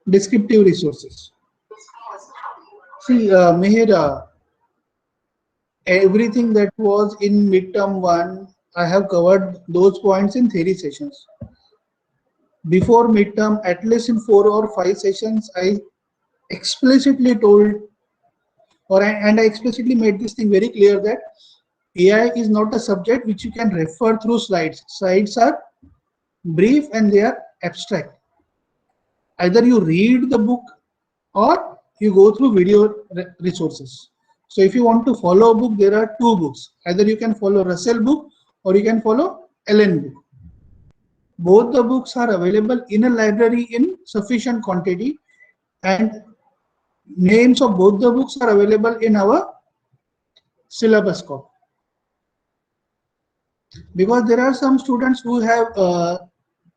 Descriptive resources. See, Meher, everything that was in midterm one, I have covered those points in theory sessions. Before midterm, at least in 4 or 5 sessions, I explicitly told, and I explicitly made this thing very clear that AI is not a subject which you can refer through slides. Slides are brief and they are abstract. Either you read the book or you go through video resources. So if you want to follow a book, there are two books. Either you can follow Russell book or you can follow Ellen book. Both the books are available in a library in sufficient quantity, and names of both the books are available in our syllabus copy. Because there are some students who have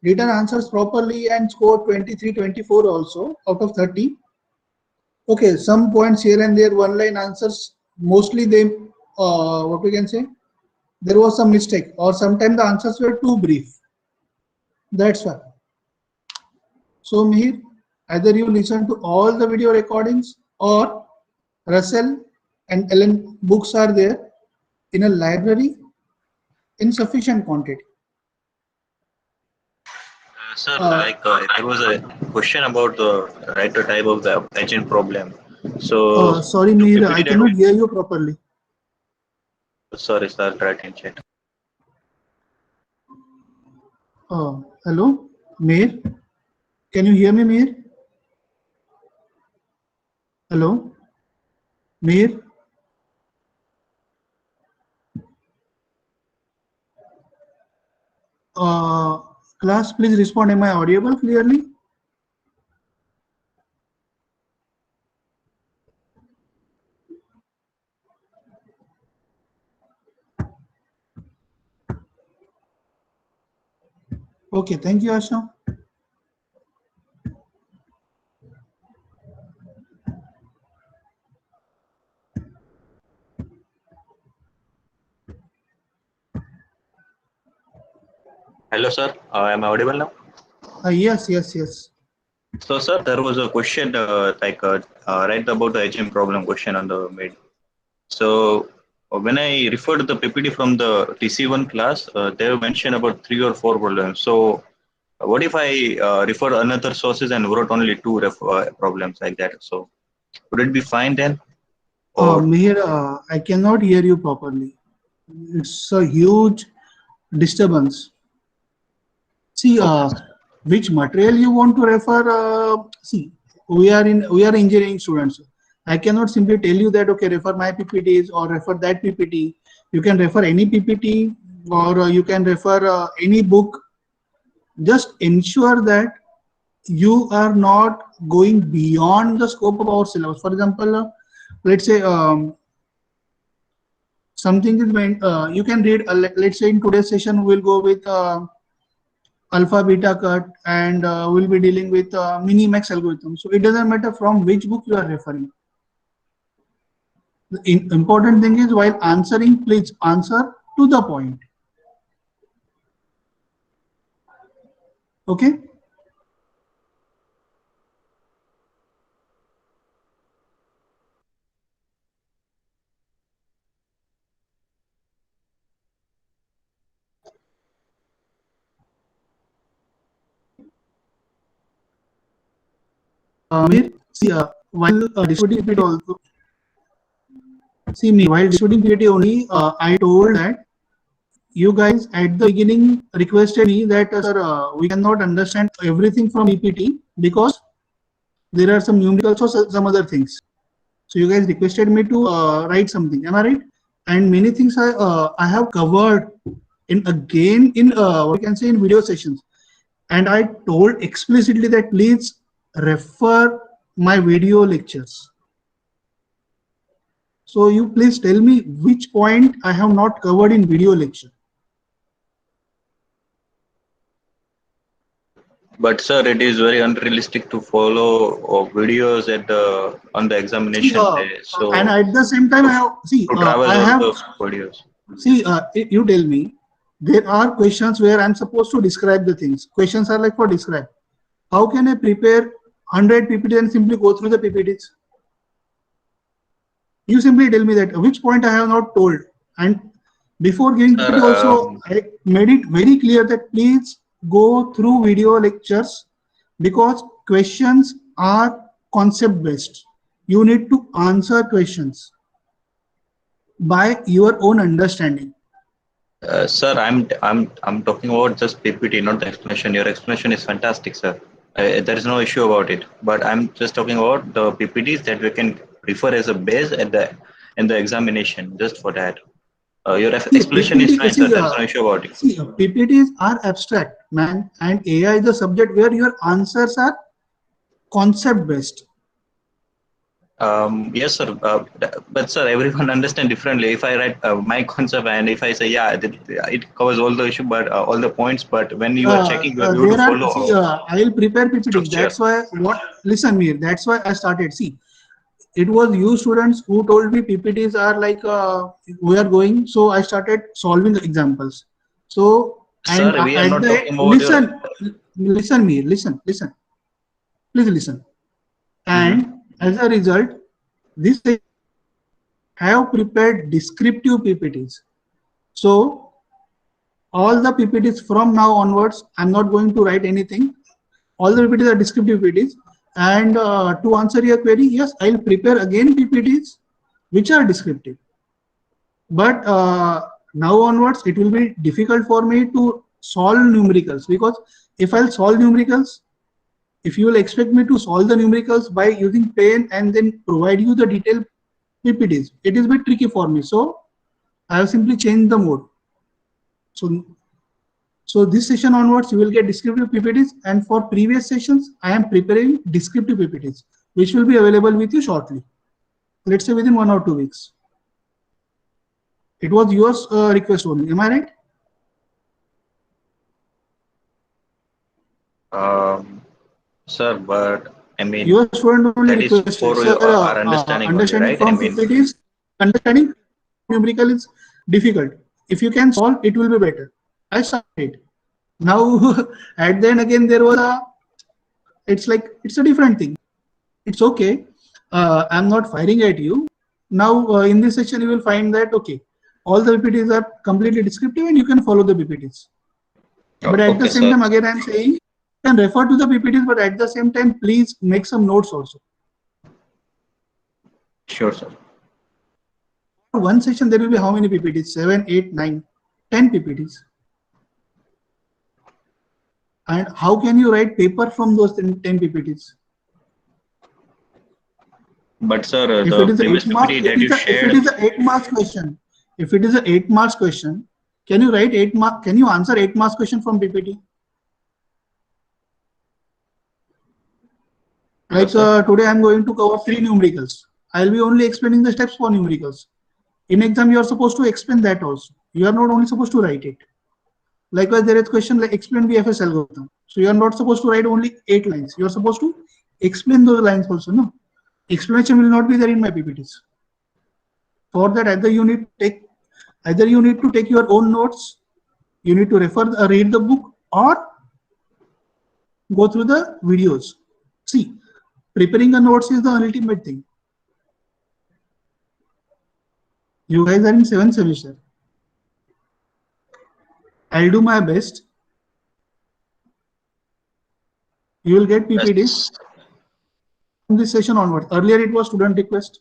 written answers properly and scored 23, 24 also out of 30. Okay, some points here and there, one line answers, mostly they, what we can say, there was some mistake or sometimes the answers were too brief. That's why. So Mihir, either you listen to all the video recordings or Russell and Ellen books are there in a library in sufficient quantity. Sir, there was a question about the writer type of the agent problem. So, Sorry the Mihir, I PPT that cannot hear you properly. sorry, sir, I'll try to chat. Hello, Mihir, can you hear me, Mihir? Hello, Mihir. Class, please respond. Am I audible clearly? Okay, thank you, Asha. Hello, sir. Am I audible now? Yes, yes, yes. So, sir, there was a question right about the agent problem question on the mid. So, when I referred to the PPT from the TC1 class, they mentioned about 3 or 4 problems. So, what if I refer another sources and wrote only 2 problems like that? So, would it be fine then? Or Mihir, I cannot hear you properly. It's a huge disturbance. See, okay, which material you want to refer? See, we are engineering students. I cannot simply tell you that okay, refer my PPTs or refer that PPT. You can refer any PPT or you can refer any book. Just ensure that you are not going beyond the scope of our syllabus. For example, let's say something is meant, you can read, let's say in today's session, we'll go with alpha beta cut and we'll be dealing with minimax algorithm. So it doesn't matter from which book you are referring. The important thing is while answering, please answer to the point. Okay. See, while distributing PPT also, see me while distributing PPT only, I told that you guys at the beginning requested me that sir, we cannot understand everything from PPT because there are some numericals or some other things. So you guys requested me to write something. Am I right? And many things I have covered in again in what you can say in video sessions. And I told explicitly that please refer my video lectures. So you please tell me which point I have not covered in video lecture. but sir, it is very unrealistic to follow videos at the on the See, examination day. So and at the same time, I have see. to travel I all have those videos. see. You tell me. There are questions where I'm supposed to describe the things. Questions are like for describe. How can I prepare 100 PPTs and simply go through the PPTs? You simply tell me that which point I have not told. And before giving Sir, PPT also, I made it very clear that please go through video lectures because questions are concept based. You need to answer questions by your own understanding. Sir, I'm talking about just PPT, not the explanation. Your explanation is fantastic, sir. There is no issue about it. But I'm just talking about the PPTs that we can refer as a base at the in the examination. Just for that, your See, explanation is fine, sir. There is no issue about it. see, PPTs are abstract, man, and AI is the subject where your answers are concept based. Yes, sir. But sir, everyone understand differently. If I write my concept and if I say yeah, it covers all the issue, but all the points. But when you are checking, you have to There are, follow see, I will prepare PPTs. structure. That's why listen me, that's why I started. See, it was you students who told me PPTs are like, we are going. So I started solving the examples. So, and Sir, we are at not the, talking about your. listen, please listen. Mhm. And as a result, this have prepared descriptive PPTs. So all the PPTs from now onwards, I'm not going to write anything. All the PPTs are descriptive PPTs. And to answer your query, yes, I'll prepare again PPTs which are descriptive. But now onwards, it will be difficult for me to solve numericals because if I'll solve numericals, if you will expect me to solve the numericals by using pen and then provide you the detailed PPTs, it is a bit tricky for me. So I have simply changed the mode. So this session onwards, you will get descriptive PPTs, and for previous sessions, I am preparing descriptive PPTs, which will be available with you shortly. Let's say within 1 or 2 weeks. It was yours request only. Am I right? Sir, but I mean Your student only that is requested. for Sir, our understanding only, understanding right? I from mean, PPTs, understanding numerical is difficult. If you can solve, it will be better. I started. Now, at the end again, there was a, it's like, it's a different thing. It's okay. I'm not firing at you. Now, in this section, you will find that, okay, all the PPTs are completely descriptive and you can follow the PPTs. But at the okay, same sir. time, again, I'm saying, you can refer to the PPTs, but at the same time, please make some notes also. Sure, sir. One session, there will be how many PPTs? 7, 8, 9, 10 PPTs. And how can you write paper from those 10 PPTs? But sir, If it the is a previous 8 mark, PPT that you if it is shared, a 8 marks question, if it is a 8 marks question, can you write 8 mark? Can you answer 8 marks question from PPT? Like sir. today, I'm going to cover 3 numericals. I'll be only explaining the steps for numericals. In exam, you are supposed to explain that also. You are not only supposed to write it. Likewise, there is question like explain BFS algorithm. So you are not supposed to write only 8 lines. You are supposed to explain those lines also. No, explanation will not be there in my PPTs. For that, either you need to take your own notes, you need to read the book, or go through the videos. See, preparing the notes is the ultimate thing. You guys are in 7th semester. I'll do my best. You will get PPTs from this session onward. Earlier it was student request,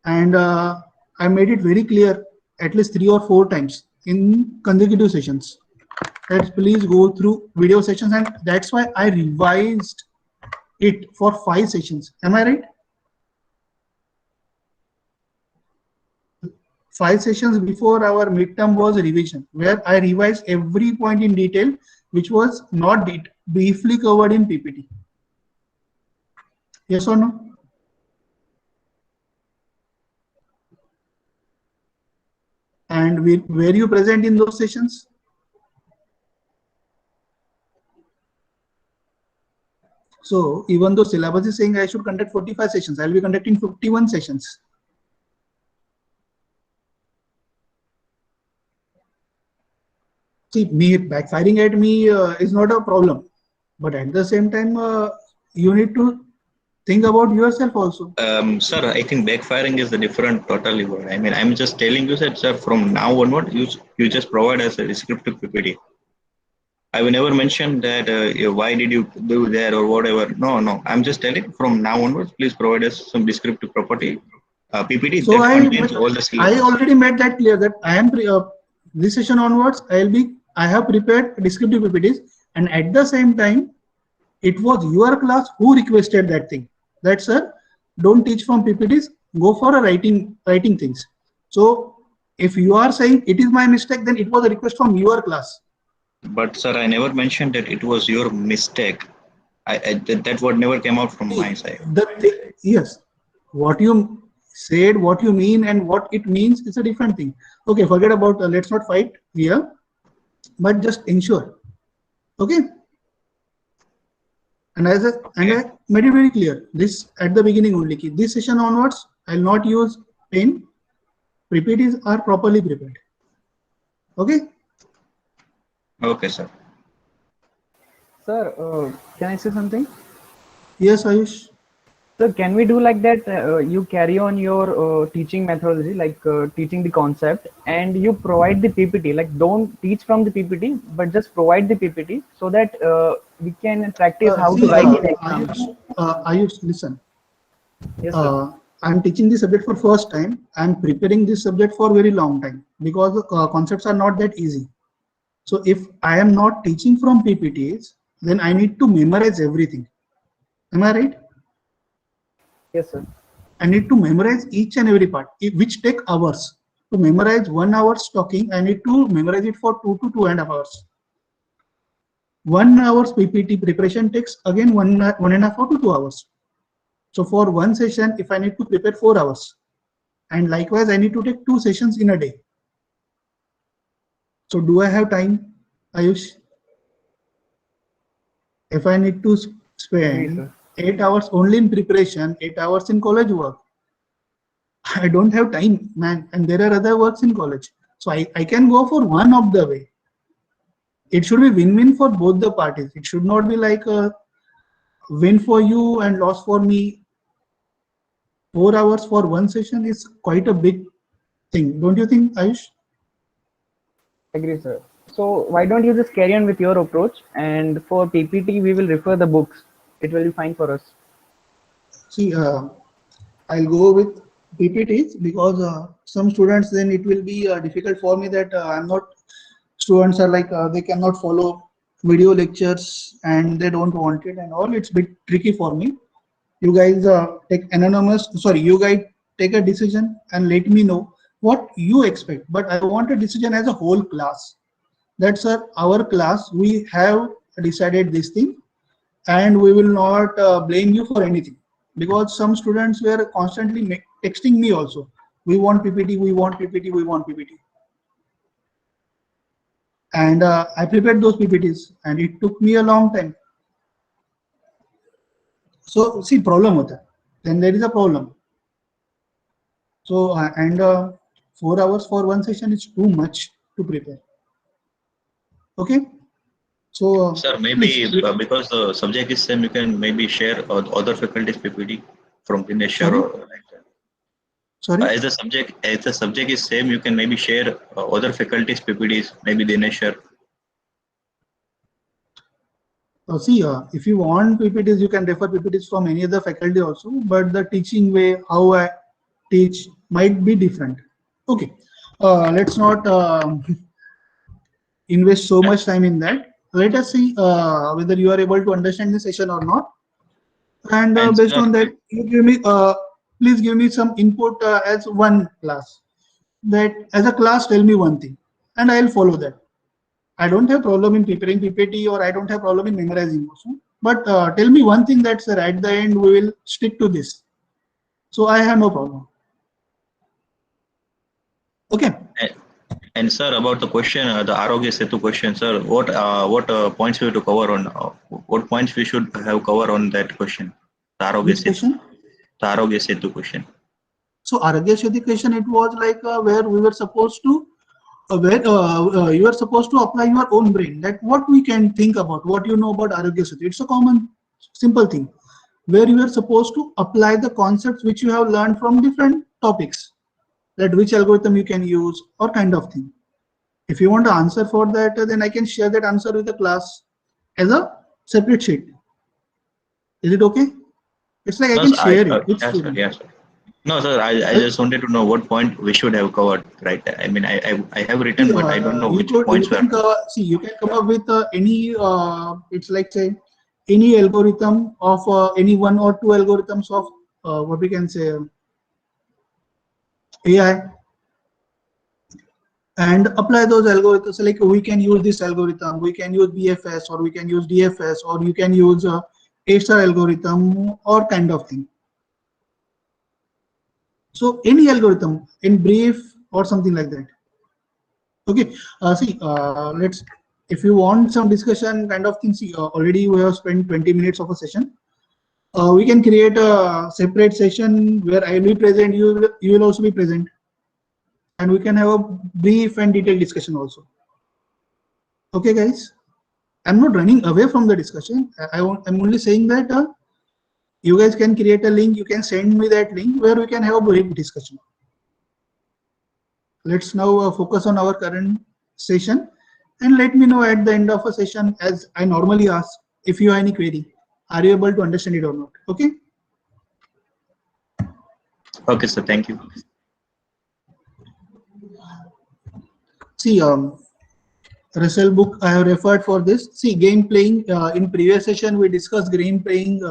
and I made it very clear at least 3 or 4 times in consecutive sessions that please go through video sessions, and that's why I revised it for 5 sessions. Am I right? 5 sessions before our midterm was revision, where I revised every point in detail, which was not briefly covered in PPT. Yes or no? And were you present in those sessions? So even though syllabus is saying I should conduct 45 sessions, I'll be conducting 51 sessions. See, me backfiring at me is not a problem, but at the same time, you need to Think about yourself also. Sir, I think backfiring is a different totally word. I mean, I'm just telling you that, sir, from now onward, you just provide us a descriptive PPT. I will never mention that why did you do that or whatever. No, no. I'm just telling from now onwards, please provide us some descriptive property PPT So that contains all the I syllabus. already made that clear that I am this session onwards I have prepared descriptive PPTs, and at the same time it was your class who requested that thing. That sir, don't teach from PPTs, go for a writing things. So if you are saying it is my mistake, then it was a request from your class. But sir, I never mentioned that it was your mistake. That word never came out from my side. Yes, what you said, what you mean, and what it means is a different thing. Okay, forget about. Let's not fight here, but just ensure. Okay. And Okay. I made it very clear. This at the beginning only. This session onwards, I'll not use pen. PPTs are properly prepared. Okay. Okay, sir. Sir, can I say something? Yes, Ayush. So can we do like that? You carry on your teaching methodology, like teaching the concept, and you provide the PPT. Like don't teach from the PPT, but just provide the PPT so that we can practice how to See, write in exam. Ayush, listen. Yes, sir. I'm teaching this subject for first time. I'm preparing this subject for very long time because concepts are not that easy. So if I am not teaching from PPTs, then I need to memorize everything. Am I right? Yes, sir. I need to memorize each and every part, which take hours. To memorize 1 hour talking, I need to memorize it for 2 to 2.5 hours. 1 hour's PPT preparation takes again 1.5 to 2 hours. So for one session, if I need to prepare 4 hours, and likewise, I need to take 2 sessions in a day. So do I have time, Ayush? If I need to Agree, spend sir. 8 hours only in preparation, 8 hours in college work, I don't have time, man. And there are other works in college. So I can go for one of the way. It should be win-win for both the parties. It should not be like a win for you and loss for me. 4 hours for one session is quite a big thing. Don't you think, Ayush? Agree, sir. So why don't you just carry on with your approach, and for PPT we will refer the books. It will be fine for us. See, I'll go with PPTs because some students then it will be difficult for me that I'm not students are like they cannot follow video lectures and they don't want it and all. It's a bit tricky for me. You guys you guys take a decision and let me know what you expect. But I want a decision as a whole class. That's our class. We have decided this thing and we will not blame you for anything because some students were constantly texting me also. We want PPT, we want PPT, we want PPT. And I prepared those PPTs and it took me a long time. So see, problem hota. Then there is a problem. So 4 hours for one session is too much to prepare. Okay. So Sir, maybe please. because the subject is same, you can maybe share other faculties PPT from Dinesh Sorry. or like that. Sorry. As the subject is same, you can maybe share other faculties PPTs, maybe Dinesh or. See, if you want PPTs, you can refer PPTs from any other faculty also, but the teaching way, how I teach might be different. Okay, let's not invest so much time in that. Let us see whether you are able to understand the session or not. And And based sir, on that, you give me, please give me some input as one class. That as a class, tell me one thing, and I'll follow that. I don't have problem in preparing PPT or I don't have problem in memorizing also. But tell me one thing that sir, at the end we will stick to this. So I have no problem. Okay. and sir, about the question, the Arogya Setu question, sir, what points we have to cover on? What points we should have cover on that question? The Arogya Which Setu. question? The Arogya Setu question. So Aragya Sheti question, it was like where we were supposed to, you are supposed to apply your own brain. That what we can think about, what you know about Aragya Setu. It's a common, simple thing. where you are supposed to apply the concepts which you have learned from different topics, that which algorithm you can use or kind of thing. If you want to answer for that, then I can share that answer with the class as a separate sheet. Is it okay? It's like I No, can sir, share it with yes, sir, students. yes, sir. No, sir, I just wanted to know what point we should have covered, right? I mean, I have written, but I don't know You which could, you points were can covered. cover, see, you can come up with any, it's like say, any algorithm of any one or two algorithms of what we can say AI, and apply those algorithms. Like we can use this algorithm, we can use BFS, or we can use DFS, or you can use A-star algorithm or kind of thing. So any algorithm in brief or something like that. Okay, see, let's, if you want some discussion kind of thing, see, already we have spent 20 minutes of a session. We can create a separate session where I will be present, you will also be present, and we can have a brief and detailed discussion also. Okay, guys, I'm not running away from the discussion. I'm only saying that you guys can create a link, you can send me that link where we can have a brief discussion. Let's now focus on our current session, and let me know at the end of a session, as I normally ask, if you have any query. Are you able to understand it or not? Okay. Okay, sir, thank you. See, Russell book I have referred for this. See, game playing, in previous session we discussed game playing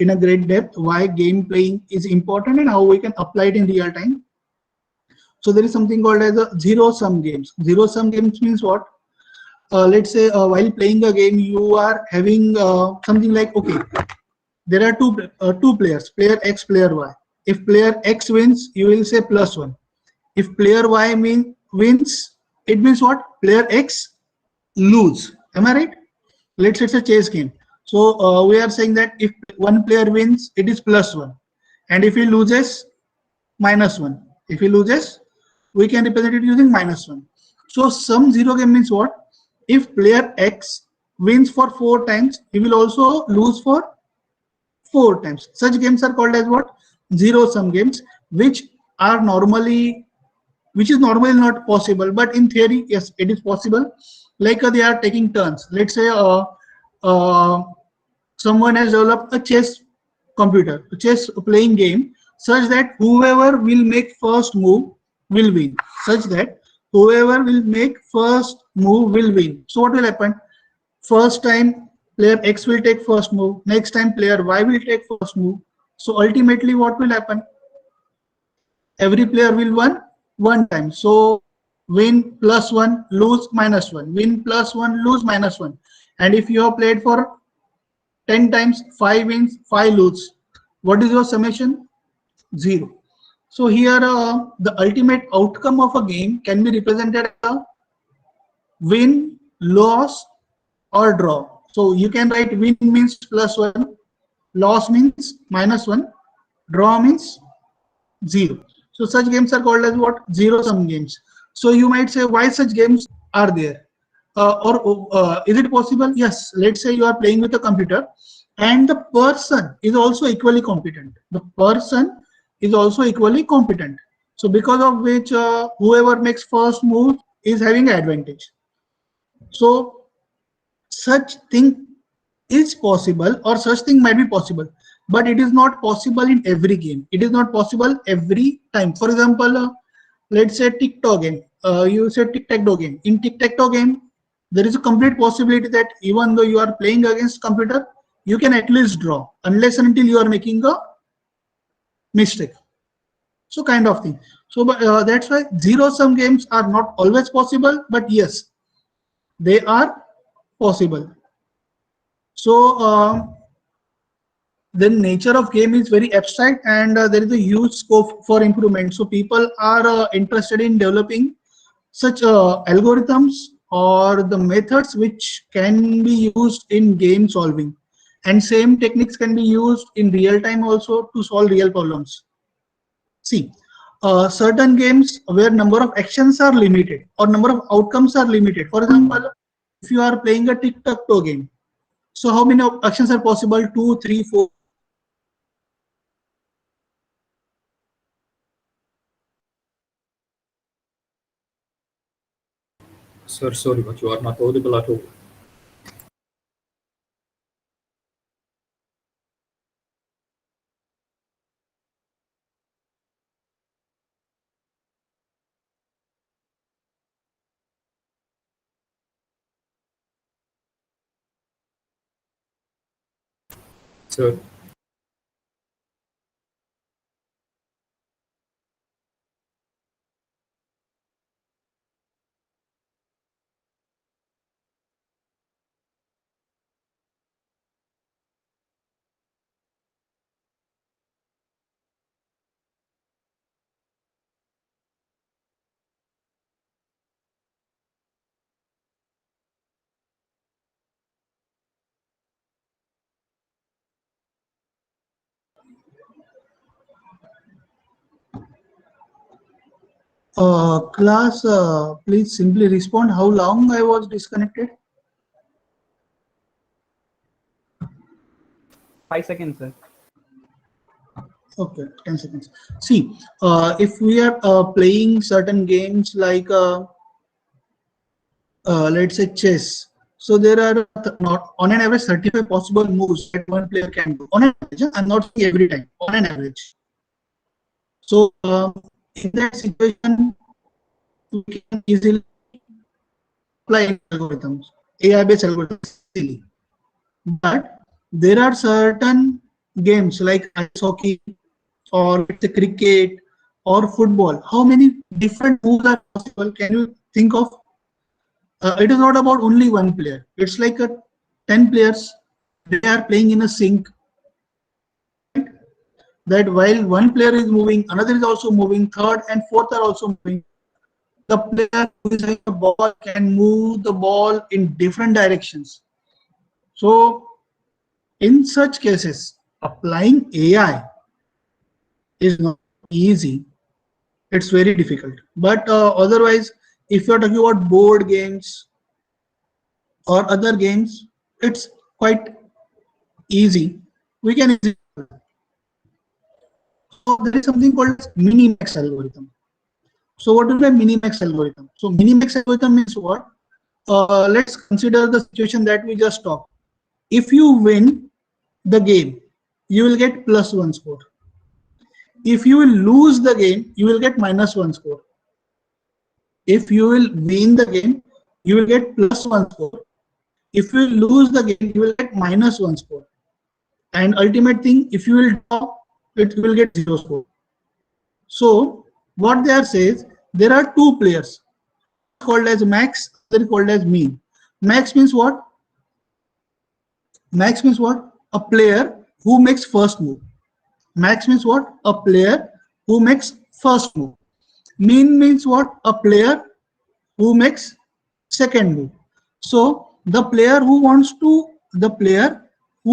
in a great depth, why game playing is important and how we can apply it in real time. So there is something called as a zero sum games. Zero sum games means what? Let's say while playing a game, you are having something like, okay, there are two players, player X, player Y. If player X wins, you will say +1. If player Y wins, it means what? Player X lose. Am I right? Let's say it's a chess game. So we are saying that if one player wins, it is +1, and if he loses, -1. If he loses, we can represent it using -1. So sum zero game means what? If player X wins for 4 times, he will also lose for 4 times. Such games are called as what? Zero sum games, which are normally, which is normally not possible, but in theory, yes, it is possible. Like they are taking turns. Let's say uh, someone has developed a chess computer, a chess playing game, such that whoever will make first move will win. Such that whoever will make first move will win. So what will happen? First time player X will take first move. Next time player Y will take first move. So ultimately, what will happen? Every player will win one time. So win +1, lose -1, win +1, lose -1. And if you have played for 10 times, 5 wins, 5 lose. What is your summation? 0. So here the ultimate outcome of a game can be represented as a win, loss, or draw. So you can write win means +1, loss means -1, draw means 0. So such games are called as what? Zero sum games. So you might say, why such games are there? Or is it possible? Yes. Let's say you are playing with a computer and the person is also equally competent. The person is also equally competent. So because of which whoever makes first move is having advantage. So such thing is possible, or such thing might be possible, but it is not possible in every game. It is not possible every time. For example, let's say tic-tac game. You said tic-tac-toe game. In tic-tac-toe game, there is a complete possibility that even though you are playing against computer, you can at least draw, unless and until you are making a mistake. So kind of thing. So that's why zero-sum games are not always possible, but yes, they are possible. So the nature of game is very abstract, and there is a huge scope for improvement. So people are interested in developing such algorithms or the methods which can be used in game solving, and same techniques can be used in real time also to solve real problems. See, certain games where number of actions are limited or number of outcomes are limited. For example, if you are playing a tic-tac-toe game, so how many actions are possible? 2, 3, 4. Sir, sorry, but you are not audible at all. Sir, Class, please simply respond how long I was disconnected. 5 seconds, sir. Okay, 10 seconds. See, if we are playing certain games like let's say chess, so there are not on an average 35 possible moves that one player can do. On an average, I'm not saying every time, on an average. So in that situation, we can easily apply algorithms, AI-based algorithms easily. But there are certain games like ice hockey or it's a cricket or football. How many different moves are possible? Can you think of? It is not about only one player. It's like a 10 players. They are playing in a sync. That while one player is moving, another is also moving, third and fourth are also moving. The player who is having the ball can move the ball in different directions. So in such cases, applying AI is not easy. It's very difficult. But otherwise, if you're talking about board games or other games, it's quite easy. We can easily. So there is something called Minimax algorithm. So what is a Minimax algorithm? So Minimax algorithm means what? Let's consider the situation that we just talked. If you win the game, you will get +1 score. If you will lose the game, you will get -1 score. If you will win the game, you will get +1 score. If you lose the game, you will get -1 score. And ultimate thing, if you will draw, it will get 0 score. So what they are says, there are two players called as max, other called as mean. Max means what? Max means what? A player who makes first move. Max means what? A player who makes first move. Mean means what? A player who makes second move. So the player who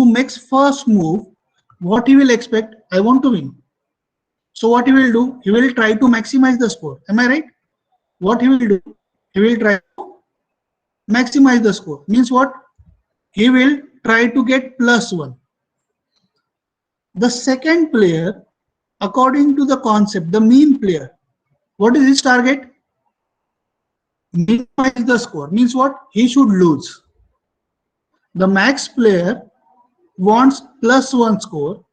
makes first move, what he will expect? I want to win. So what he will do? He will try to maximize the score. Am I right? What he will do? He will try to maximize the score. Means what? He will try to get +1. The second player, according to the concept, the mean player, what is his target? Minimize the score. Means what? He should lose. The max player wants +1 score.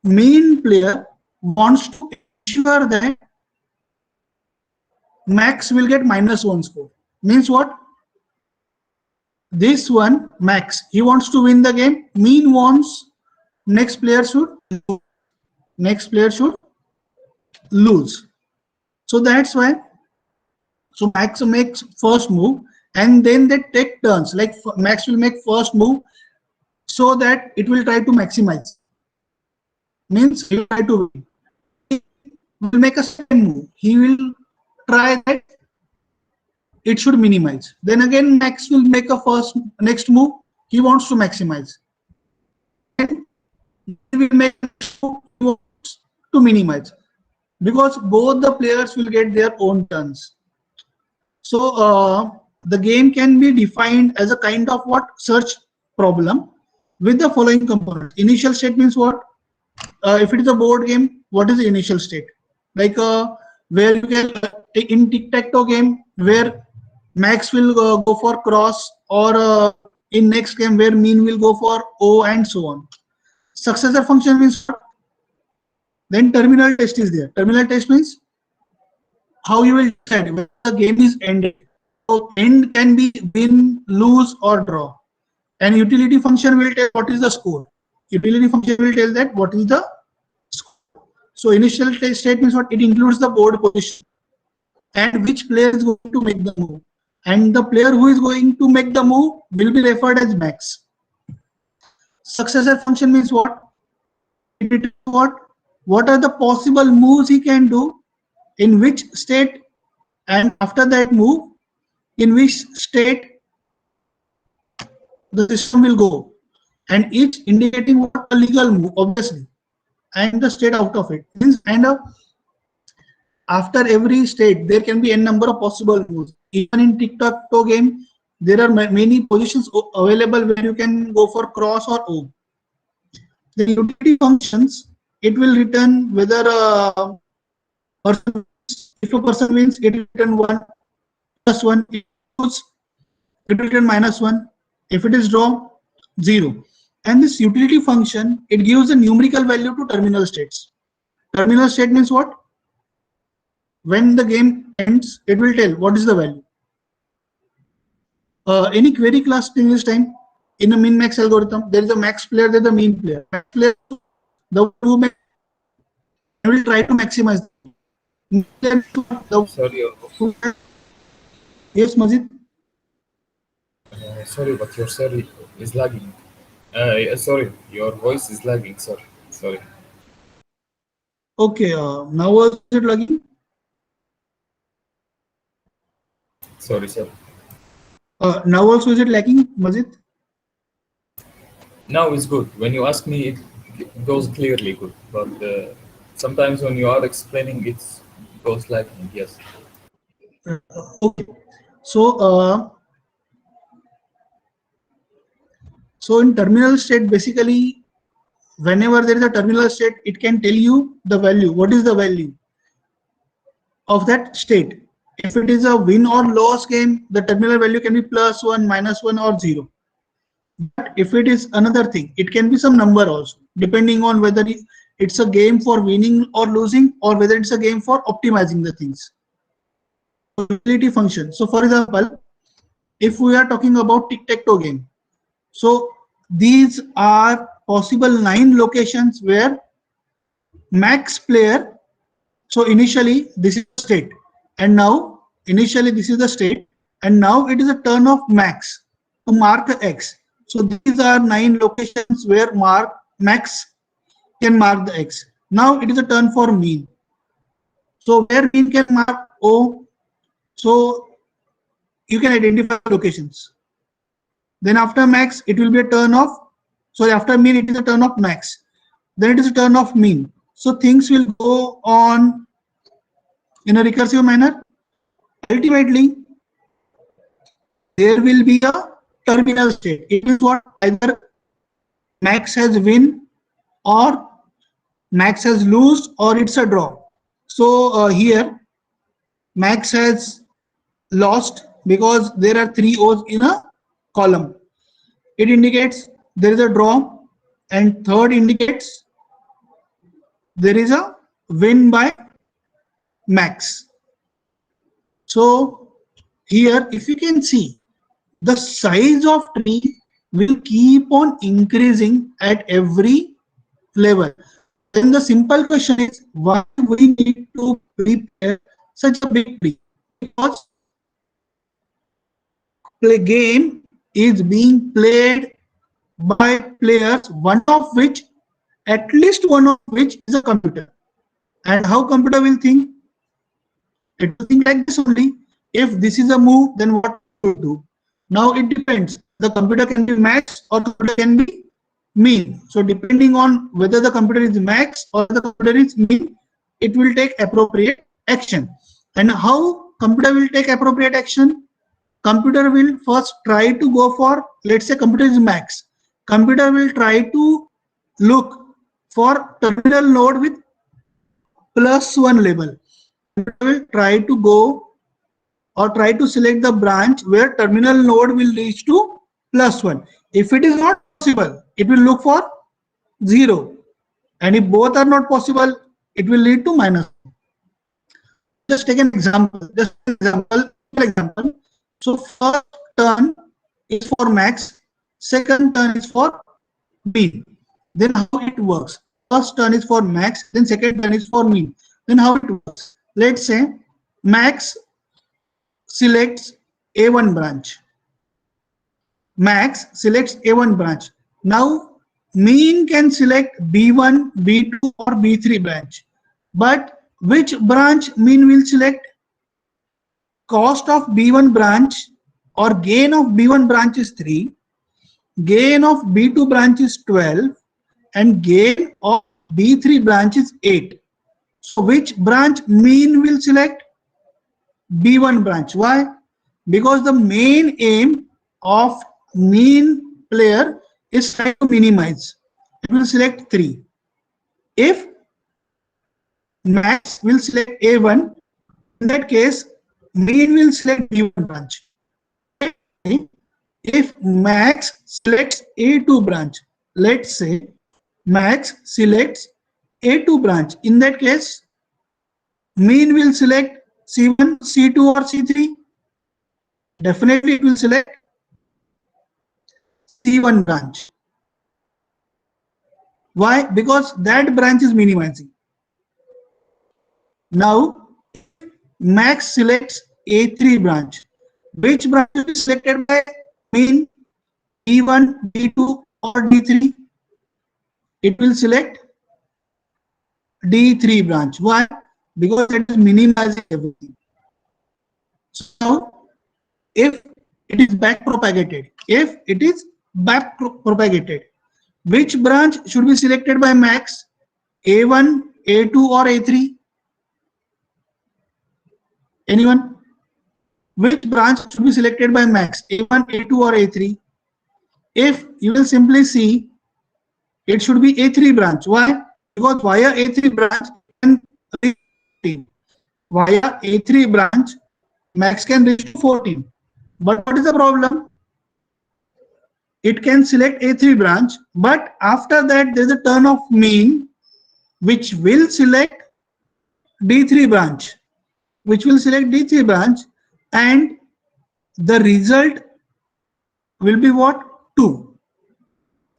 Mean player wants to ensure that max will get -1 score. Means what? This one, max, he wants to win the game. Mean wants next player should lose. Next player should lose. So that's why. So max makes first move, and then they take turns. Like max will make first move, so that it will try to maximize. Means he will try to win. He will make a second move. He will try that it should minimize. Then again, max will make a next move. He wants to maximize. And he will make next move. He wants to minimize, because both the players will get their own turns. So the game can be defined as a kind of what? Search problem with the following components. Initial state means what? If it is a board game, what is the initial state? Like where you can in tic-tac-toe game, where max will go for cross, or in next game where mean will go for O, and so on. Successor function means what? Then terminal test is there. Terminal test means how you will decide whether the game is ended. So end can be win, lose, or draw. And utility function will tell what is the score. Utility function will tell that what is the score. So initial state means what? It includes the board position and which player is going to make the move. And the player who is going to make the move will be referred as max. Successor function means what? It determines what are the possible moves he can do, in which state, and after that move, in which state the system will go, and each indicating what a legal move, obviously, and the state out of it. And after every state, there can be n number of possible moves. Even in tic-tac-toe game, there are many positions available where you can go for cross or O. The utility functions, it will return whether a person, if a person wins, it will return 1 plus 1. If it loses, it will return -1. If it is draw, 0. And this utility function, it gives a numerical value to terminal states. Terminal state means what? When the game ends, it will tell what is the value. Any query class in this time? In a min-max algorithm, there is a max player, there is a mean player. Max player, the two will try to maximize. Sorry, Yes, Majid. sorry, but your sorry is lagging. Sorry, your voice is lagging. Sorry. Okay, now was it lagging? Sorry, sir. Now also is it lagging, Majid? Now it's good. When you ask me, it goes clearly good. But sometimes when you are explaining, it goes lagging. Yes. Okay. So in terminal state, basically, whenever there is a terminal state, it can tell you the value. What is the value of that state? If it is a win or loss game, the terminal value can be +1, -1, or 0. But if it is another thing, it can be some number also, depending on whether it's a game for winning or losing, or whether it's a game for optimizing the things. Utility function. So for example, if we are talking about tic-tac-toe game, so these are possible 9 locations where max player. So initially this is the state, and now initially this is the state, and now it is a turn of max to mark X. So these are 9 locations where max can mark the X. Now it is a turn for mean. So where mean can mark O, so you can identify locations. Then after max, it will be a turn of, sorry, after mean, it is a turn of max. Then it is a turn of mean. So things will go on in a recursive manner. Ultimately, there will be a terminal state. It is what either max has win, or max has lose, or it's a draw. So here max has lost because there are 3 O's in a column. It indicates there is a draw, and third indicates there is a win by max. So here, if you can see, the size of tree will keep on increasing at every level. Then the simple question is, why we need to prepare such a big tree? Because the game is being played by players, at least one of which is a computer. And how computer will think? It will think like this only. If this is a move, then what to do? Now it depends. The computer can be max or the computer can be mean. So depending on whether the computer is max or the computer is mean, it will take appropriate action. And how computer will take appropriate action? Computer will first try to go for, let's say computer is max. Computer will try to look for terminal node with +1 label. Computer will try to go or try to select the branch where terminal node will reach to +1. If it is not possible, it will look for 0. And if both are not possible, it will lead to -1. Just take an example. Just an example. Example. So first turn is for max, second turn is for mean. Then how it works? First turn is for max, then second turn is for mean. Then how it works? Let's say max selects A1 branch. Max selects A1 branch. Now mean can select B1, B2 or B3 branch. But which branch mean will select? Cost of B1 branch or gain of B1 branch is 3, gain of B2 branch is 12, and gain of B3 branch is 8. So which branch mean will select? B1 branch. Why? Because the main aim of mean player is try to minimize. It will select 3. If max will select A1, in that case, mean will select B1 branch. If max selects A2 branch, let's say max selects A2 branch, in that case, mean will select C1, C2 or C3. Definitely it will select C1 branch. Why? Because that branch is minimizing. Now, max selects A3 branch. Which branch will be selected by mean? B1, B2 or D3? It will select D3 branch. Why? Because it is minimizing everything. So now, if it is back propagated, which branch should be selected by max? A1, A2 or A3? Anyone? Which branch should be selected by max? A1, A2 or A3? If you will simply see, it should be A3 branch. Why? Because via A3 branch can reach 14. Via A3 branch, max can reach to 14. But what is the problem? It can select A3 branch, but after that there is a turn of mean which will select D3 branch, and the result will be what? 2.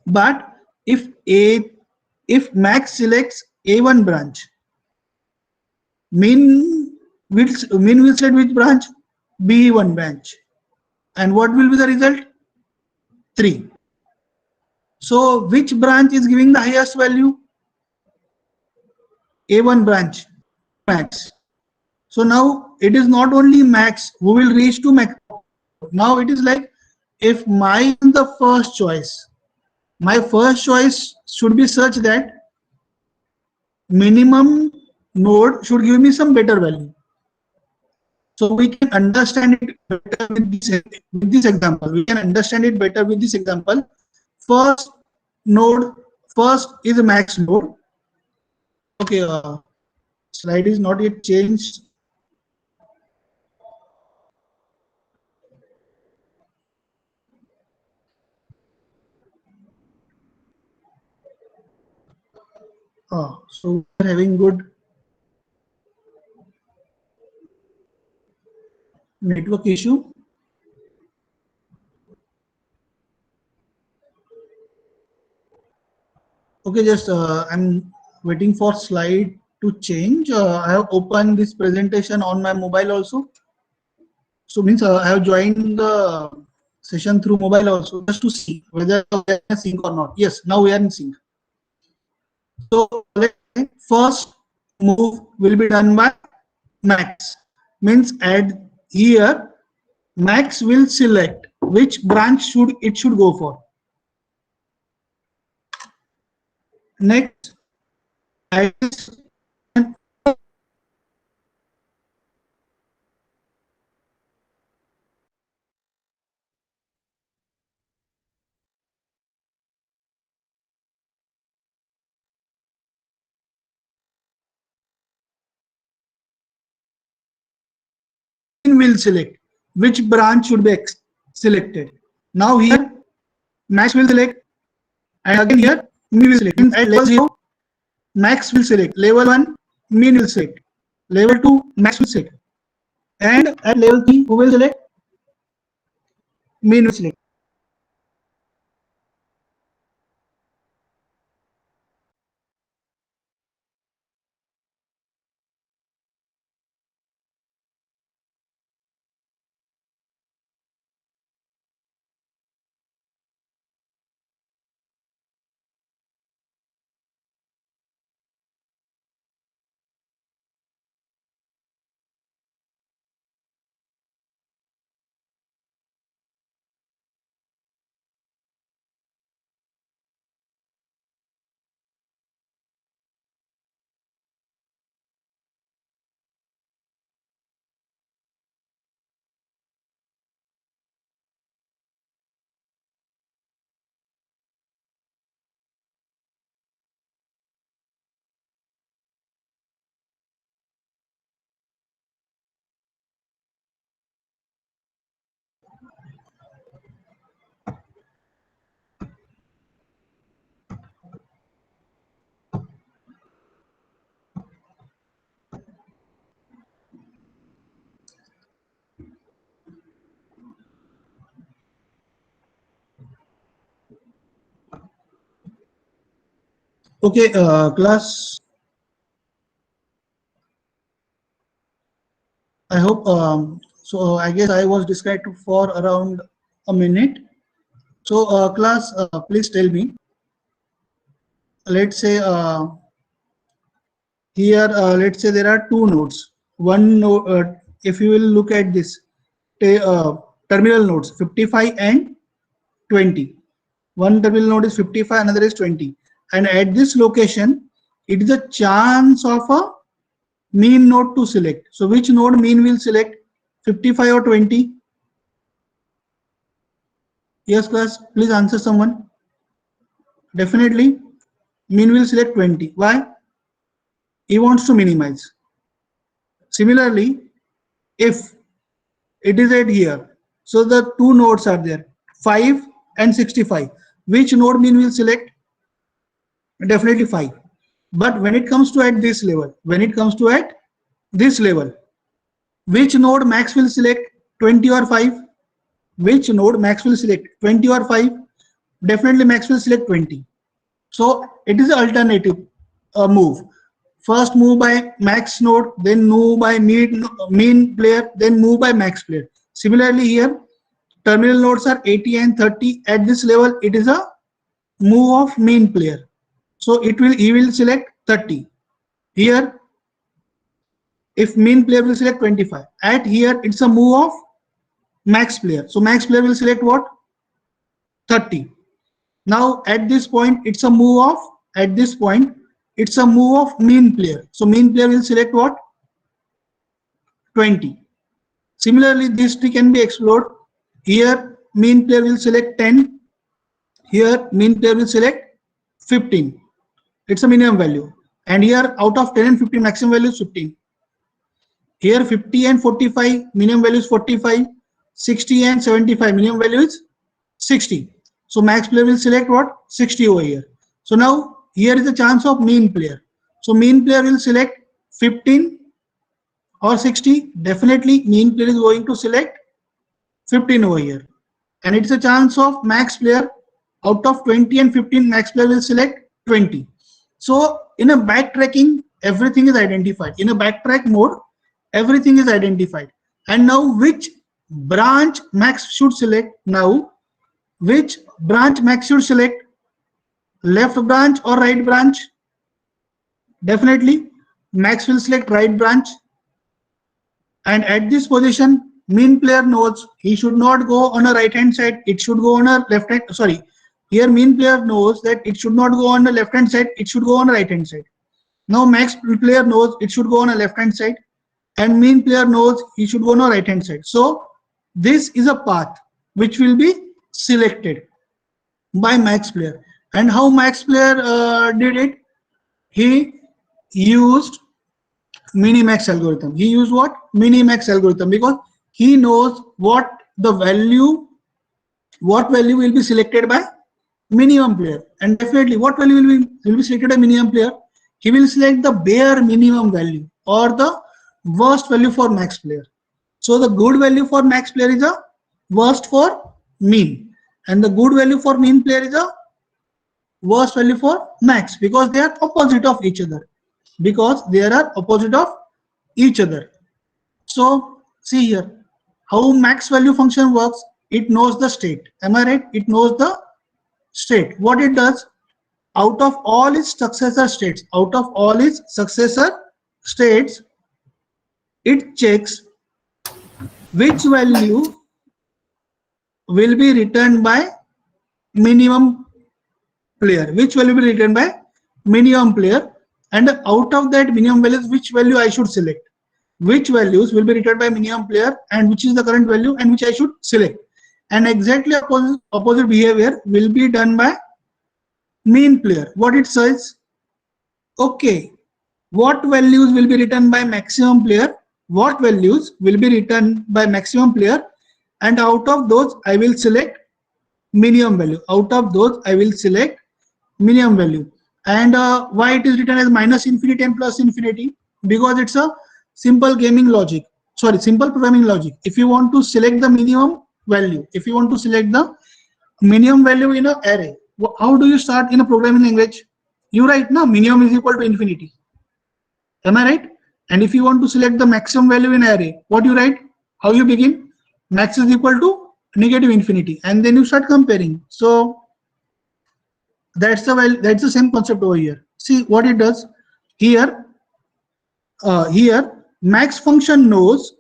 But if max selects A1 branch, mean will select which branch? B1 branch. And what will be the result? 3. So which branch is giving the highest value? A1 branch, max. So now it is not only max who will reach to max. Now it is like, if my first choice should be such that minimum node should give me some better value. So we can understand it better with this example. First is a max node. Okay, slide is not yet changed. So we're having good network issue. Okay, just I'm waiting for slide to change. I have opened this presentation on my mobile also. So means I have joined the session through mobile also, just to see whether we are in sync or not. Yes, now we are in sync. So let's say first move will be done by max. Means add here, max will select which branch it should go for. Next, add will select which branch should be selected. Now here max will select, and again here mean will select. At level 0 max will select, level 1 mean will select, level 2 max will select, and at level 3 who will select? Mean will select. Okay, class. I hope. So I guess I was disconnected for around a minute. So class, please tell me. Let's say here, let's say there are two nodes. One node, if you will look at this, terminal nodes 55 and 20. One terminal node is 55, another is 20. And at this location, it is a chance of a mean node to select. So which node mean will select, 55 or 20? Yes, class, please answer someone. Definitely, mean will select 20. Why? He wants to minimize. Similarly, if it is at here, so the two nodes are there, 5 and 65. Which node mean will select? Definitely 5. But when it comes to at this level, which node max will select, 20 or 5? Which node max will select, 20 or 5? Definitely max will select 20. So it is an alternative move. First move by max node, then move by mean player, then move by max player. Similarly here, terminal nodes are 80 and 30. At this level, it is a move of mean player. So he will select 30. Here, if mean player will select 25. At here, it's a move of max player. So max player will select what? 30. Now at this point, it's a move of, mean player. So mean player will select what? 20. Similarly, this tree can be explored. Here, mean player will select 10. Here, mean player will select 15. It's a minimum value. And here, out of 10 and 15, maximum value is 15. Here, 50 and 45, minimum value is 45. 60 and 75, minimum value is 60. So max player will select what? 60 over here. So now here is the chance of mean player. So mean player will select 15 or 60. Definitely mean player is going to select 15 over here. And it's a chance of max player, out of 20 and 15, max player will select 20. So in a backtracking, everything is identified. In a backtrack mode, everything is identified. And now which branch max should select? Now which branch max should select? Left branch or right branch? Definitely max will select right branch. And at this position, mean player knows he should not go on a right hand side, it should go on a left hand. Sorry, here mean player knows that it should not go on the left hand side, it should go on the right hand side. Now max player knows it should go on a left hand side, and mean player knows he should go on a right hand side. So this is a path which will be selected by max player. And how max player did it? He used minimax algorithm. He used what? Minimax algorithm, because he knows what value will be selected by minimum player, and definitely what value will be selected by minimum player. He will select the bare minimum value or the worst value for max player. So the good value for max player is a worst for mean, and the good value for mean player is a worst value for max, because they are opposite of each other. So see here how max value function works. It knows the state. Am I right? It knows the state. What it does, out of all its successor states, it checks which value will be returned by minimum player, and out of that minimum values, which value I should select, which values will be returned by minimum player, and which is the current value and which I should select. And exactly opposite behavior will be done by mean player. What it says, okay, what values will be returned by maximum player, and out of those I will select minimum value. And why it is written as minus infinity and plus infinity? Because it's a simple programming logic. If you want to select the minimum value, in an array, how do you start in a programming language? You write now minimum is equal to infinity. Am I right? And if you want to select the maximum value in array, what you write? How you begin? Max is equal to negative infinity, and then you start comparing. So that's the same concept over here. See what it does here. Max function knows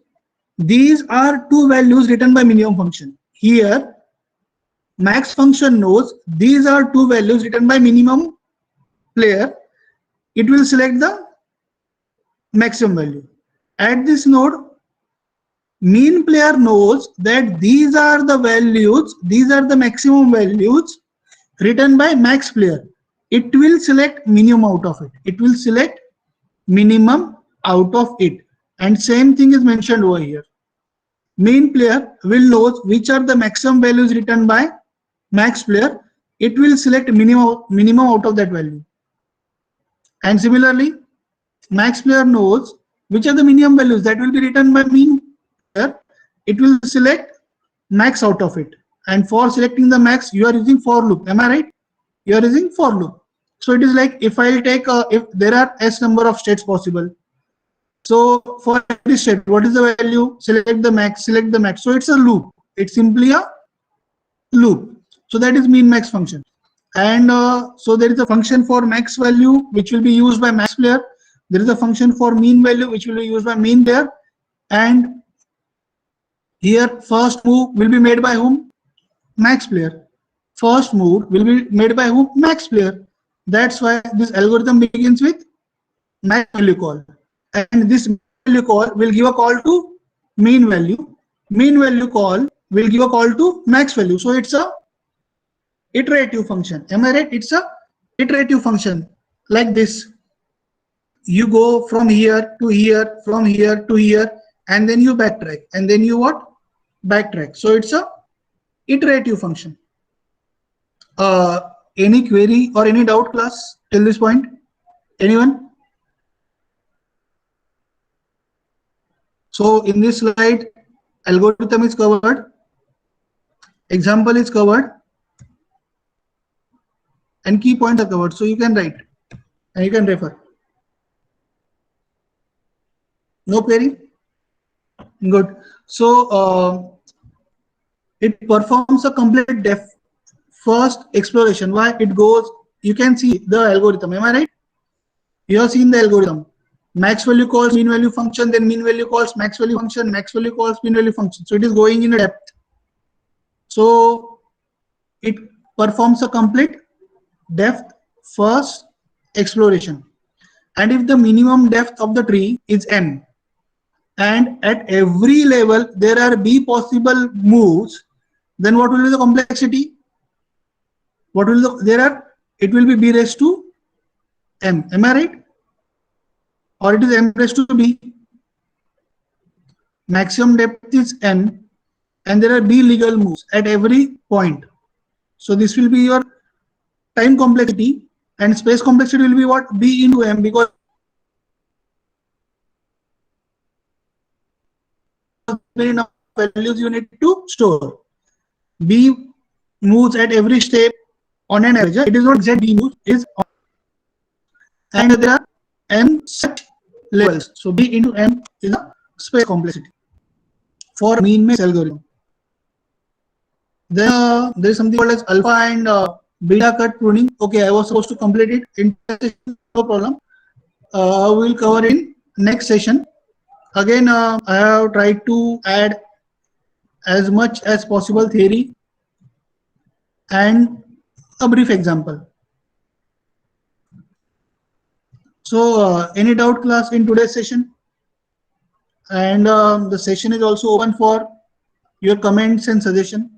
these are two values written by minimum function. Here max function knows these are two values written by minimum player. It will select the maximum value. At this node, mean player knows that these are the maximum values written by max player. It will select minimum out of it. And same thing is mentioned over here. Mean player will know which are the maximum values written by max player. It will select minimum out of that value. And similarly, max player knows which are the minimum values that will be written by mean player. It will select max out of it. And for selecting the max, you are using for loop. Am I right? You are using for loop. So it is like if I'll take if there are s number of states possible. So for every state, what is the value? Select the max. So it's a loop. It's simply a loop. So that is min max function. And so there is a function for max value which will be used by max player. There is a function for mean value which will be used by mean player. And here first move will be made by whom? Max player. First move will be made by whom? Max player. That's why this algorithm begins with max value call. And this value call will give a call to mean value. Mean value call will give a call to max value. So it's a iterative function. Am I right? It's a iterative function like this. You go from here to here, from here to here, and then you backtrack. And then you what? Backtrack. So it's a iterative function. Any query or any doubt, class, till this point? Anyone? So in this slide, algorithm is covered, example is covered, and key points are covered. So you can write and you can refer. No query? Good. So it performs a complete depth first exploration. Why? It goes, you can see the algorithm. Am I right? You have seen the algorithm. Max value calls mean value function, then mean value calls max value function, max value calls mean value function. So it is going in a depth. So it performs a complete depth first exploration. And if the minimum depth of the tree is n, and at every level there are b possible moves, then what will be the complexity? What will it will be b raised to m. Am I right? Or it is m raised to b. maximum depth is n, and there are b legal moves at every point. So this will be your time complexity, and space complexity will be what? B into m, because many number of values you need to store. B moves at every step on an average. It is not exact B moves, it is on, and there are n such levels. So B into m is the space complexity for mean maze algorithm. Then there is something called as alpha and beta cut pruning. Okay, I was supposed to complete it in session, no problem. We will cover in next session. Again, I have tried to add as much as possible theory and a brief example. So, any doubt, class, in today's session? And the session is also open for your comments and suggestion.